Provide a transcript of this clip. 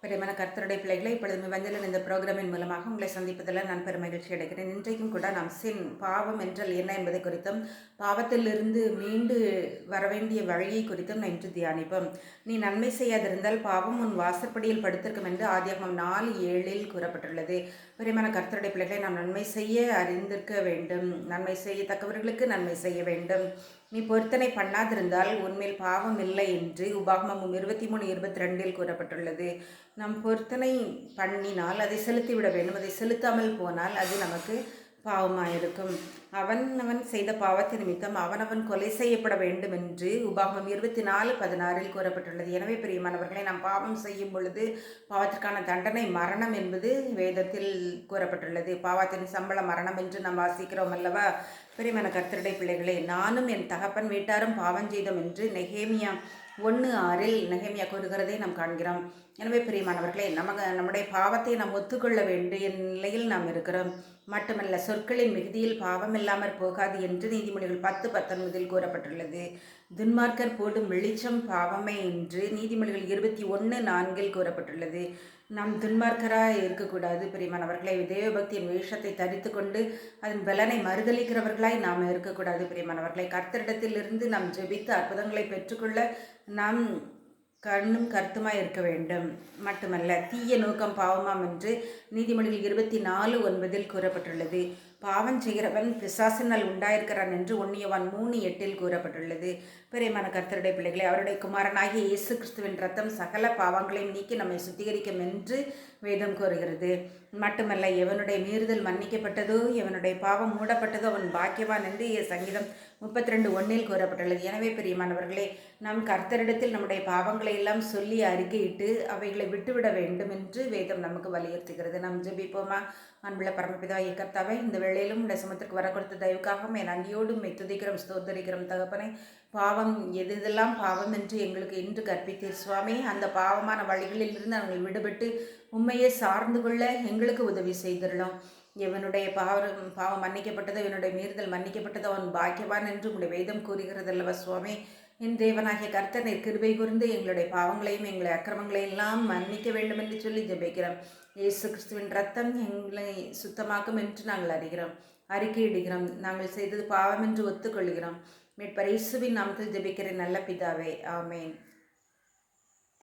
பிரியமான கர்த்தருடைய பிள்ளைகளை இப்பொழுது வஞ்சலன் இந்த ப்ரோக்ராமின் மூலமாக உங்களை சந்திப்பதில் நான் பெரும் மகிழ்ச்சி அடைகிறேன். இன்றைக்கும் கூட நாம் பாவம் என்றால் என்ன என்பதை குறித்தும் பாவத்திலிருந்து மீண்டு வரவேண்டிய வழியை குறித்தும் நான் இன்று தியானிப்போம். நீ நன்மை செய்யாதிருந்தால் பாவம் உன் வாசற்படியில் படுத்திருக்கும் என்று ஆதியாகமம் 4:7 கூறப்பட்டுள்ளது. பிரியமான கர்த்தருடைய பிள்ளைகளை நாம் நன்மை செய்ய அறிந்திருக்க வேண்டும். நன்மை செய்யத்தக்கவர்களுக்கு நன்மை செய்ய வேண்டும். நீ பொருத்தனை பண்ணாதிருந்தால் உன்மேல் பாவம் இல்லை என்று உபாகமம் 23:22 கூறப்பட்டுள்ளது. நாம் பொருத்தனை பண்ணினால் அதை செலுத்திவிட வேண்டும். அதை செலுத்தாமல் போனால் அது நமக்கு பாவமாயிருக்கும். அவன் செய்த பாவத்தின் நிமித்தம் அவனவன் கொலை செய்யப்பட வேண்டும் என்று உபாகமம் 24:16 கூறப்பட்டுள்ளது. எனவே பிரியமானவர்களை நாம் பாவம் செய்யும் பொழுது பாவத்திற்கான தண்டனை மரணம் என்பது வேதத்தில் கூறப்பட்டுள்ளது. பாவத்தின் சம்பளம் மரணம் என்று நாம் வாசிக்கிறோம் அல்லவா? பிரியமான கர்த்தருடைய பிள்ளைகளே, நானும் என் தகப்பன் வீட்டாரும் பாவம் செய்தோம் என்று நெகேமியா 1:6 நெகேமியா கூறுகிறதை நாம் காண்கிறோம். எனவே பிரியமானவர்களே, நம்முடைய பாவத்தை நாம் ஒத்துக்கொள்ள வேண்டிய நிலையில் நாம் இருக்கிறோம். மட்டுமல்ல, சொற்களின் மிகுதியில் பாவம் இல்லாமற் போகாது என்று நீதிமொழிகள் 10:19 கூறப்பட்டுள்ளது. துன்மார்க்கர் போடும் வெளிச்சம் பாவமே என்று நீதிமொழிகள் 21:4 கூறப்பட்டுள்ளது. நாம் துன்மார்க்கராக இருக்கக்கூடாது பிரியமானவர்களை. தேவபக்தியின் வேஷத்தை தரித்து கொண்டு அதன் பலனை மறுதளிக்கிறவர்களாய் நாம் இருக்கக்கூடாது பிரியமானவர்களை. கர்த்தரிடத்திலிருந்து நாம் ஜெபித்து அற்புதங்களை பெற்றுக்கொள்ள நாம் கண்ணும் கருத்துமாய் இருக்க வேண்டும். மட்டுமல்ல, தீய நோக்கம் பாவமாம் என்று நீதிமொழிகள் 24:9 கூறப்பட்டுள்ளது. பாவம் செய்கிறவன் பிசாசினால் உண்டாயிருக்கிறான் என்று 1 யோவான் 3:8 கூறப்பட்டுள்ளது. பிரியமான கர்த்தருடைய பிள்ளைகளை, அவருடைய குமாரனாகிய இயேசு கிறிஸ்துவின் ரத்தம் சகல பாவங்களையும் நீக்கி நம்மை சுத்திகரிக்கும் என்று வேதம் கூறுகிறது. மட்டுமல்ல, எவனுடைய மீறுதல் மன்னிக்கப்பட்டதோ, எவனுடைய பாவம் மூடப்பட்டதோ அவன் பாக்கியவான் என்று சங்கீதம் 32:1 கூறப்பட்டுள்ளது. எனவே பிரியமானவர்களே, நாம் கர்த்தரிடத்தில் நம்முடைய பாவங்களை எல்லாம் சொல்லி அறிக்கையிட்டு அவைகளை விட்டுவிட வேண்டும் என்று வேதம் நமக்கு வலியுறுத்துகிறது. நாம் ஜெபிப்போமா? அன்புள்ள பரமபிதாவாகிய கர்த்தாவே, இந்த வேளையிலும் இந்த சமத்திற்கு வர கொடுத்த தயவுக்காக என் அங்கியோடும் துதிக்கிறோம், ஸ்தோத்தரிக்கிறோம் தகப்பனை. பாவம் எதெல்லாம் பாவம் என்று எங்களுக்கு இன்று கற்பித்தீர் சுவாமி. அந்த பாவமான வழிகளில் இருந்து நாங்கள் விடுபட்டு உண்மையை சார்ந்து கொள்ள எங்களுக்கு உதவி செய்திடலாம். இவனுடைய பாவம் மன்னிக்கப்பட்டதோ, இவனுடைய மீறுதல் மன்னிக்கப்பட்டதோ அவன் பாக்கியவான் என்று உங்களுடைய வேதம் கூறுகிறது அல்லவா சுவாமி. என் தேவனாகிய கர்த்தனை கிருபை கூர்ந்து எங்களுடைய பாவங்களையும் எங்களுடைய அக்கிரமங்களையும் எல்லாம் மன்னிக்க வேண்டும் என்று சொல்லி ஜெபிக்கிறோம். இயேசு கிறிஸ்துவின் ரத்தம் எங்களை சுத்தமாக்கும் என்று நாங்கள் அறிகிறோம், அறிக்கையிடுகிறோம். நாங்கள் செய்தது பாவம் என்று ஒத்துக்கொள்கிறோம். மீட்பர் இயேசுவின் நாமத்தில் ஜெபிக்கிறேன் நல்ல பிதாவே, ஆமேன்.